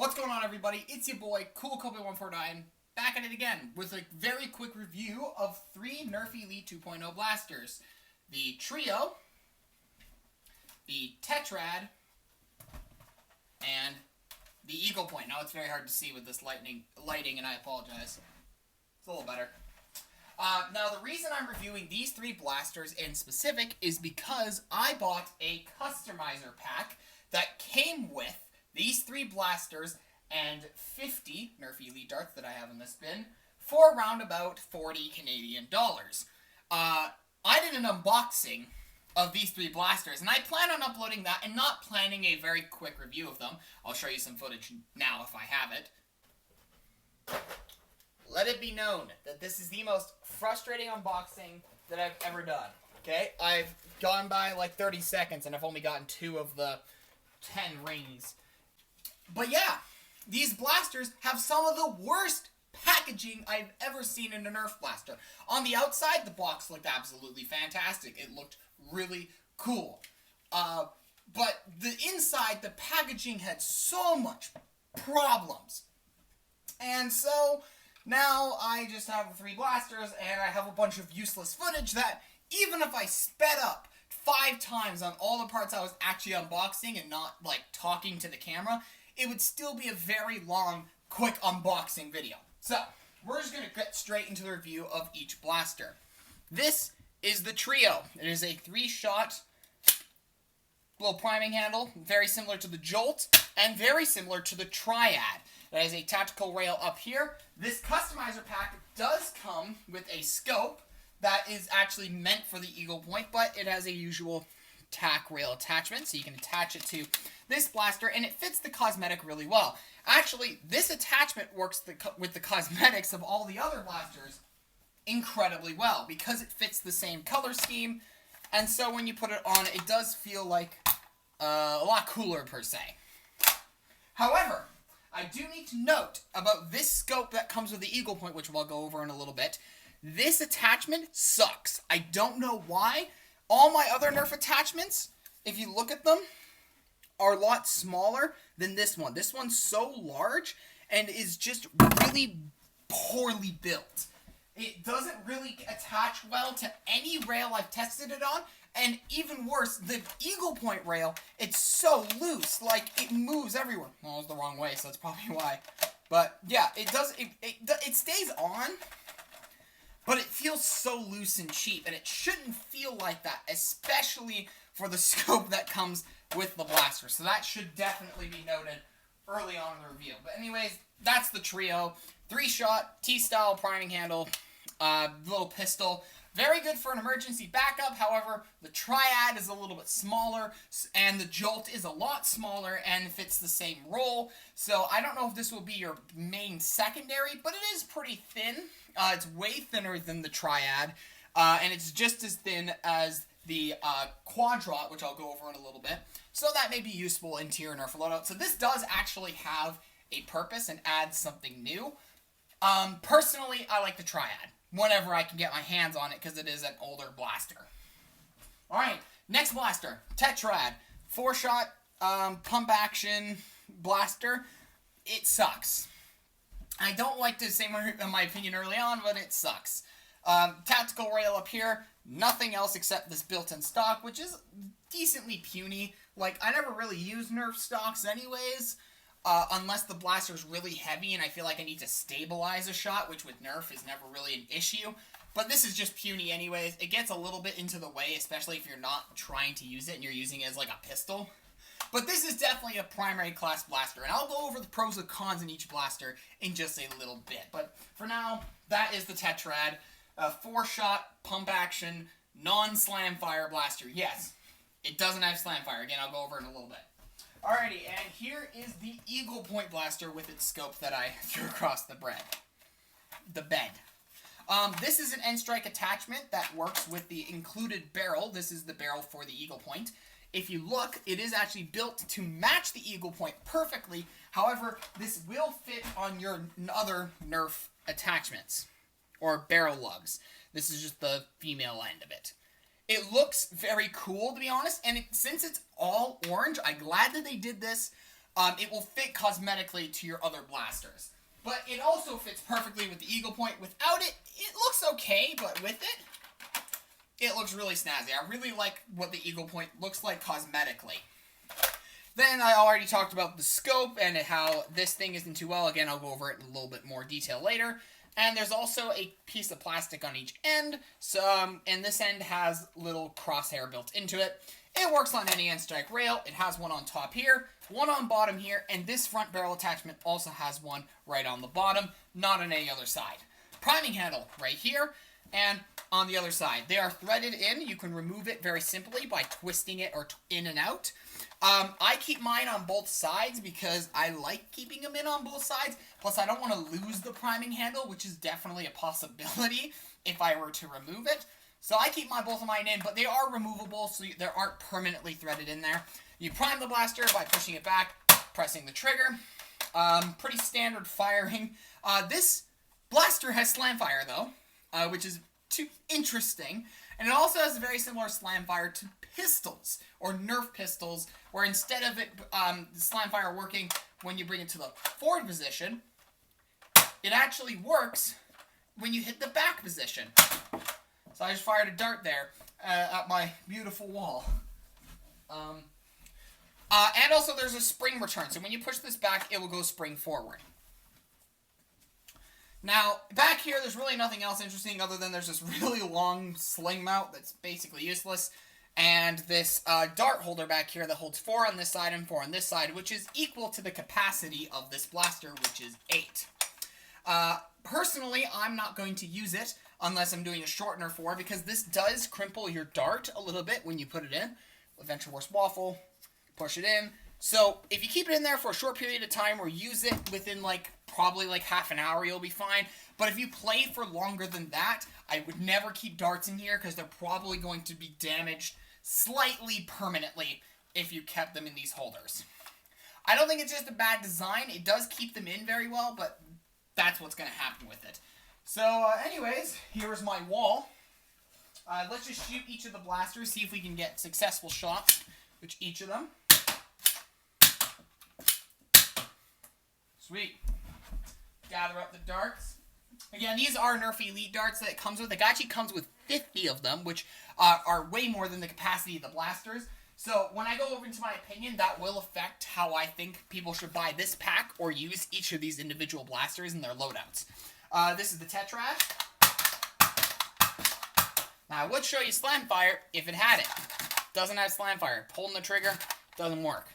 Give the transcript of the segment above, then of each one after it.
What's going on, everybody? It's your boy, CoolCoby149, back at it again with a very quick review of 3 Nerf Elite 2.0 blasters. The Trio, the Tetrad, and the eaglepoint. Now it's very hard to see with this lighting, and I apologize. It's a little better. Now, the reason I'm reviewing these 3 blasters in specific is because I bought a customizer pack that came with these 3 blasters and 50 Nerf Elite darts that I have in this bin for around about 40 Canadian dollars. I did an unboxing of these 3 blasters, and I plan on uploading that and not planning a very quick review of them. I'll show you some footage now if I have it. Let it be known that this is the most frustrating unboxing that I've ever done. Okay? I've gone by like 30 seconds and I've only gotten 2 of the 10 rings. But yeah, these blasters have some of the worst packaging I've ever seen in a Nerf blaster. On the outside, the box looked absolutely fantastic. It looked really cool. But the inside, the packaging had so much problems. And so now I just have 3 blasters and I have a bunch of useless footage that even if I sped up 5 times on all the parts I was actually unboxing and not like talking to the camera, it would still be a very long, quick unboxing video. So, we're just going to get straight into the review of each blaster. This is the Trio. It is a 3-shot little priming handle, very similar to the Jolt, and very similar to the Triad. It has a tactical rail up here. This customizer pack does come with a scope that is actually meant for the eaglepoint, but it has a usual tack rail attachment, so you can attach it to this blaster, and it fits the cosmetic really well. Actually, this attachment works with the cosmetics of all the other blasters incredibly well, because it fits the same color scheme, and so when you put it on, it does feel like a lot cooler, per se. However, I do need to note about this scope that comes with the eaglepoint, which I'll go over in a little bit. This attachment sucks. I don't know why. All my other Nerf attachments, if you look at them, are a lot smaller than this one. This one's so large and is just really poorly built. It doesn't really attach well to any rail I've tested it on, and even worse, the eaglepoint rail, it's so loose, like it moves everywhere. Well, it was the wrong way, so that's probably why. But yeah, it stays on, but it feels so loose and cheap, and it shouldn't feel like that, especially for the scope that comes with the blaster. So that should definitely be noted early on in the review. But anyways, that's the Trio. 3-shot, T-style priming handle, little pistol. Very good for an emergency backup. However, the Triad is a little bit smaller, and the Jolt is a lot smaller and fits the same role. So I don't know if this will be your main secondary, but it is pretty thin. It's way thinner than the Triad, and it's just as thin as the Quadrat, which I'll go over in a little bit. So that may be useful into your Nerf loadout. So this does actually have a purpose and adds something new. Personally, I like the Triad whenever I can get my hands on it, because it is an older blaster. Alright, next blaster, Tetrad. 4-shot pump action blaster. It sucks. I don't like to say my opinion early on, but it sucks. Tactical rail up here, nothing else except this built-in stock, which is decently puny. Like, I never really use Nerf stocks anyways, unless the blaster's really heavy and I feel like I need to stabilize a shot, which with Nerf is never really an issue. But this is just puny anyways. It gets a little bit into the way, especially if you're not trying to use it and you're using it as like a pistol. But this is definitely a primary class blaster, and I'll go over the pros and cons in each blaster in just a little bit. But for now, that is the Tetrad. 4-shot, pump action, non-slam fire blaster. Yes, it doesn't have slam fire. Again, I'll go over it in a little bit. Alrighty, and here is the eaglepoint blaster with its scope that I threw across the bed. This is an end strike attachment that works with the included barrel. This is the barrel for the eaglepoint. If you look, it is actually built to match the eaglepoint perfectly. However, this will fit on your other Nerf attachments, or barrel lugs. This is just the female end of it. It looks very cool, to be honest, and since it's all orange, I'm glad that they did this. it will fit cosmetically to your other blasters. But it also fits perfectly with the Eagle Point. Without it, it looks okay, but with it looks really snazzy. I really like what the Eagle Point looks like cosmetically. Then I already talked about the scope and how this thing isn't too well. Again, I'll go over it in a little bit more detail later. And there's also a piece of plastic on each end, and this end has little crosshair built into it. It works on any end strike rail. It has one on top here, one on bottom here, and this front barrel attachment also has one right on the bottom, not on any other side. Priming handle right here, and on the other side. They are threaded in. You can remove it very simply by twisting it or in and out. I keep mine on both sides because I like keeping them in on both sides. Plus, I don't want to lose the priming handle, which is definitely a possibility if I were to remove it. So I keep both of mine in, but they are removable, so they aren't permanently threaded in there. You prime the blaster by pushing it back, pressing the trigger. Pretty standard firing. This blaster has slam fire, though, which is interesting. And it also has a very similar slam fire to pistols, or Nerf pistols, where instead of it, the slam fire working when you bring it to the forward position, it actually works when you hit the back position. So I just fired a dart there at my beautiful wall. And also there's a spring return, so when you push this back, it will go spring forward. Now, back here, there's really nothing else interesting other than there's this really long sling mount that's basically useless, and this dart holder back here that holds 4 on this side and 4 on this side, which is equal to the capacity of this blaster, which is 8. Personally, I'm not going to use it unless I'm doing a shortener for, because this does crimple your dart a little bit when you put it in. Adventure Force Waffle, push it in. So if you keep it in there for a short period of time or use it within probably half an hour, you'll be fine. But if you play for longer than that, I would never keep darts in here because they're probably going to be damaged slightly permanently if you kept them in these holders. I don't think it's just a bad design. It does keep them in very well, but that's what's going to happen with it. So anyways, here's my wall. Let's just shoot each of the blasters, see if we can get successful shots with each of them. Sweet. Gather up the darts. Again, these are Nerf Elite darts that it comes with. It actually comes with 50 of them, which are way more than the capacity of the blasters. So when I go over into my opinion, that will affect how I think people should buy this pack or use each of these individual blasters in their loadouts. This is the tetrad. Now, I would show you slam fire if it had it. Doesn't have slam fire. Pulling the trigger doesn't work.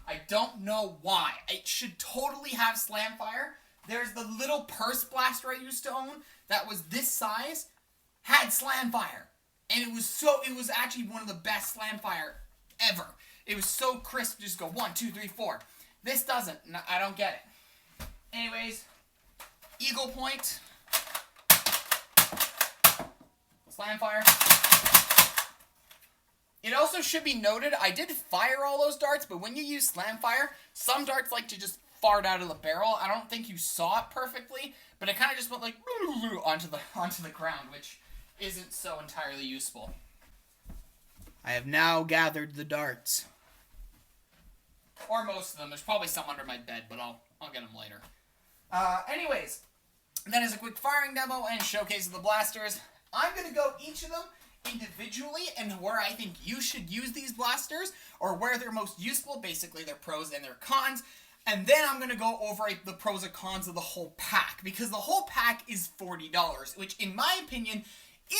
I don't know why. It should totally have slam fire. There's the little purse blaster I used to own that was this size, had slam fire. And it was actually one of the best slam fire ever. It was so crisp, just go 1, 2, 3, 4. This doesn't. No, I don't get it. Anyways, Eagle Point. Slam fire. It also should be noted, I did fire all those darts, but when you use slam fire, some darts like to just fart out of the barrel. I don't think you saw it perfectly, but it kind of just went like onto the ground, which isn't so entirely useful. I have now gathered the darts. Or most of them. There's probably some under my bed, but I'll get them later. Anyways, that is a quick firing demo and showcase of the blasters. I'm going to go each of them individually and where I think you should use these blasters or where they're most useful, basically their pros and their cons. And then I'm going to go over the pros and cons of the whole pack, because the whole pack is $40, which in my opinion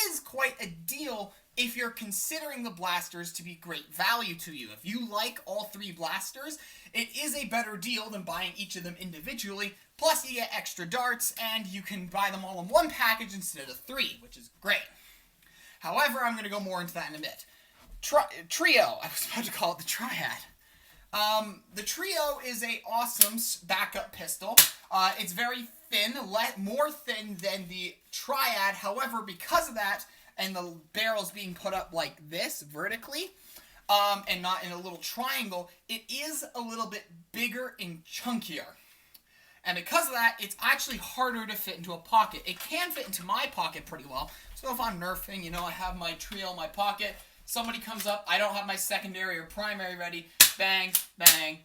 is quite a deal if you're considering the blasters to be great value to you. If you like all 3 blasters, it is a better deal than buying each of them individually. Plus you get extra darts and you can buy them all in one package instead of 3, which is great. However, I'm going to go more into that in a bit. Trio. I was about to call it the triad. The Trio is a awesome backup pistol. It's very thin, more thin than the Triad. However, because of that, and the barrels being put up like this, vertically, and not in a little triangle, it is a little bit bigger and chunkier. And because of that, it's actually harder to fit into a pocket. It can fit into my pocket pretty well. So if I'm nerfing, I have my Trio in my pocket. Somebody comes up, I don't have my secondary or primary ready. Bang, bang,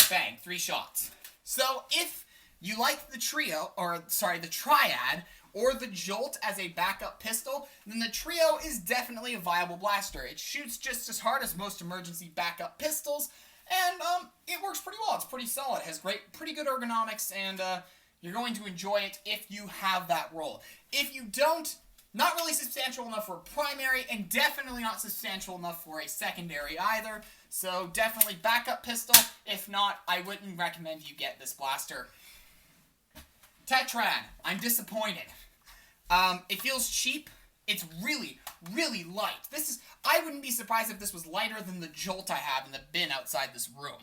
Bang, 3 shots. So if you like the the triad, or the Jolt as a backup pistol, then the Trio is definitely a viable blaster. It shoots just as hard as most emergency backup pistols, and it works pretty well. It's pretty solid. It has pretty good ergonomics, and you're going to enjoy it if you have that role. If you don't, not really substantial enough for a primary, and definitely not substantial enough for a secondary either. So definitely backup pistol. If not, I wouldn't recommend you get this blaster. Tetrad. I'm disappointed. It feels cheap. It's really, really light. I wouldn't be surprised if this was lighter than the Jolt I have in the bin outside this room.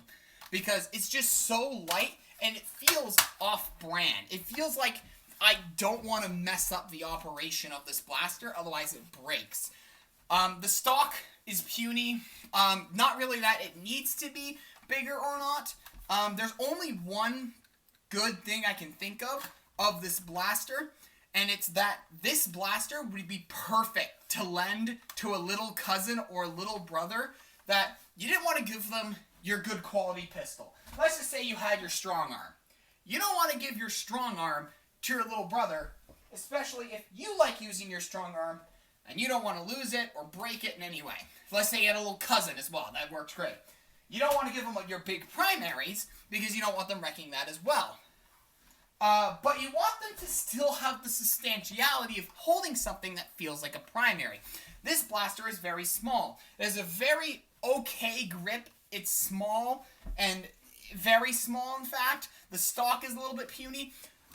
Because it's just so light, and it feels off-brand. It feels like I don't want to mess up the operation of this blaster, otherwise it breaks. The stock is puny. Not really that it needs to be bigger or not. There's only one good thing I can think of this blaster, and it's that this blaster would be perfect to lend to a little cousin or little brother that you didn't want to give them your good quality pistol. Let's just say you had your strong arm. You don't want to give your strong arm to your little brother, especially if you like using your strong arm and you don't want to lose it or break it in any way. Let's say you had a little cousin as well. That works great. You don't want to give them your big primaries because you don't want them wrecking that as well. But you want them to still have the substantiality of holding something that feels like a primary. This blaster is very small. It has a very okay grip. It's small, and very small in fact. The stock is a little bit puny,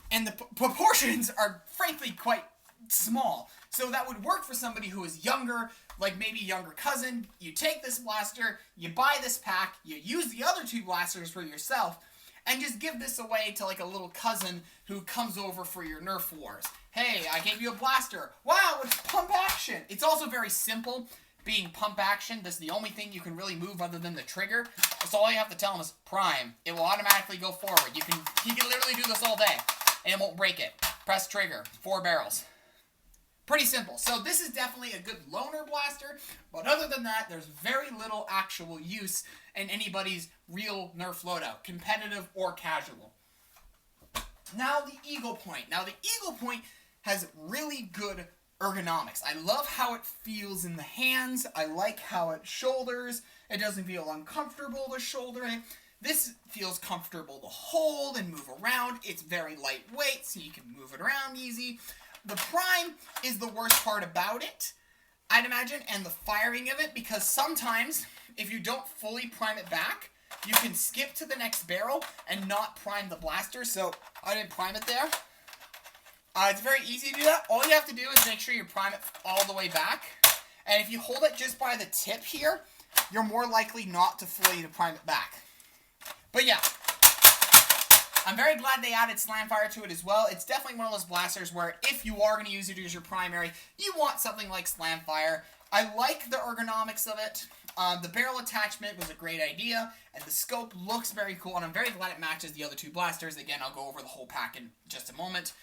and the proportions are frankly quite small. So that would work for somebody who is younger, like maybe a younger cousin. You take this blaster, you buy this pack, you use the other 2 blasters for yourself, and just give this away to like a little cousin who comes over for your Nerf wars. Hey, I gave you a blaster. Wow, it's pump action. It's also very simple. Being pump action, this is the only thing you can really move other than the trigger. So all you have to tell him is prime. It will automatically go forward. He can literally do this all day, and it won't break it. Press trigger, 4 barrels. Pretty simple. So this is definitely a good loner blaster, but other than that, there's very little actual use in anybody's real Nerf loadout, competitive or casual. Now the eaglepoint. Now the eaglepoint has really good ergonomics. I love how it feels in the hands. I like how it shoulders. It doesn't feel uncomfortable to shoulder it. This feels comfortable to hold and move around. It's very lightweight, so you can move it around easy. The prime is the worst part about it, I'd imagine, and the firing of it, because sometimes, if you don't fully prime it back, you can skip to the next barrel and not prime the blaster. So I didn't prime it there. It's very easy to do that. All you have to do is make sure you prime it all the way back. And if you hold it just by the tip here, you're more likely not to fully prime it back. But yeah, I'm very glad they added Slamfire to it as well. It's definitely one of those blasters where if you are going to use it as your primary, you want something like Slamfire. I like the ergonomics of it. The barrel attachment was a great idea, and the scope looks very cool, and I'm very glad it matches the other 2 blasters. Again, I'll go over the whole pack in just a moment.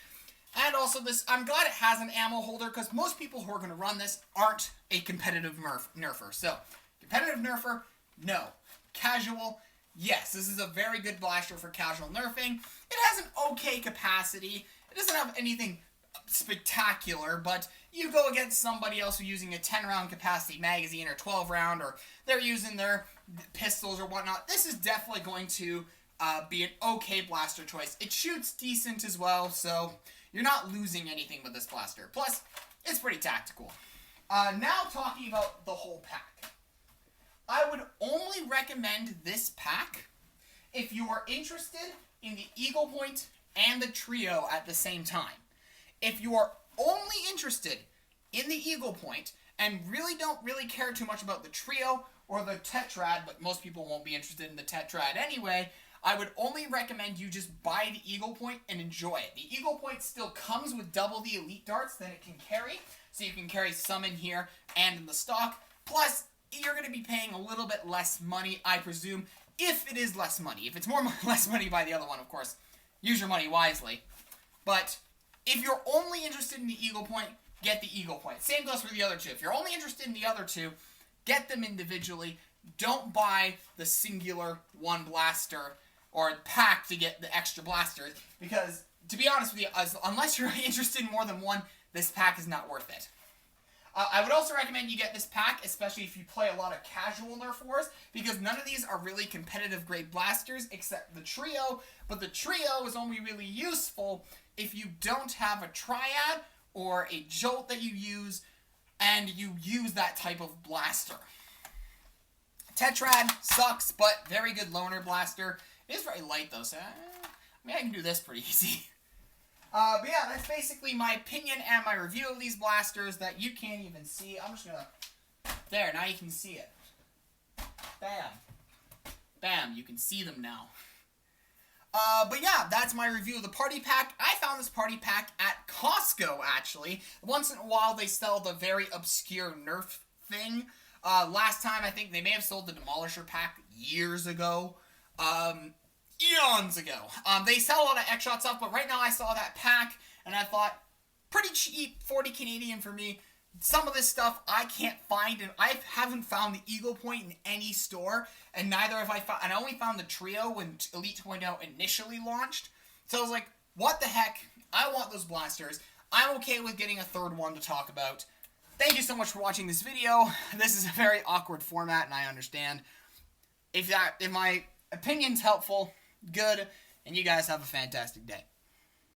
And also I'm glad it has an ammo holder, because most people who are going to run this aren't a competitive nerfer. So, competitive nerfer, no. Casual, yes. This is a very good blaster for casual nerfing. It has an okay capacity. It doesn't have anything spectacular, but you go against somebody else who's using a 10-round capacity magazine or 12-round, or they're using their pistols or whatnot. This is definitely going to be an okay blaster choice. It shoots decent as well, so you're not losing anything with this blaster. Plus, it's pretty tactical. Now talking about the whole pack. I would only recommend this pack if you are interested in the eaglepoint and the trio at the same time. If you are only interested in the eaglepoint and don't really care too much about the trio or the tetrad, but most people won't be interested in the tetrad anyway, I would only recommend you just buy the eaglepoint and enjoy it. The eaglepoint still comes with double the elite darts that it can carry, so you can carry some in here and in the stock. Plus, you're going to be paying a little bit less money, I presume, if it is less money. If it's less money, buy the other one, of course. Use your money wisely. But if you're only interested in the eaglepoint, get the eaglepoint. Same goes for the other 2. If you're only interested in the other 2, get them individually. don't buy the singular one blaster or pack to get the extra blasters, because, to be honest with you, unless you're interested in more than one, this pack is not worth it. I would also recommend you get this pack, especially if you play a lot of casual Nerf Wars, because none of these are really competitive grade blasters except the trio, but the trio is only really useful if you don't have a triad or a jolt that you use, and you use that type of blaster. Tetrad sucks, but very good loner blaster. It is very light though, so I can do this pretty easy. But yeah, that's basically my opinion and my review of these blasters that you can't even see. I'm just gonna... There, now you can see it. Bam. Bam, you can see them now. But yeah, that's my review of the party pack. I found this party pack at Costco, actually. Once in a while, they sell the very obscure Nerf thing. Last time, I think they may have sold the Demolisher pack years ago. Eons ago. They sell a lot of X-Shot stuff, but right now I saw that pack, and I thought, pretty cheap, 40 Canadian for me. Some of this stuff I can't find, and I haven't found the eaglepoint in any store, and neither have I found, and I only found the trio when Elite 2.0 initially launched. So I was like, what the heck? I want those blasters. I'm okay with getting a third one to talk about. Thank you so much for watching this video. This is a very awkward format, and I understand. If my opinion's helpful, good, and you guys have a fantastic day.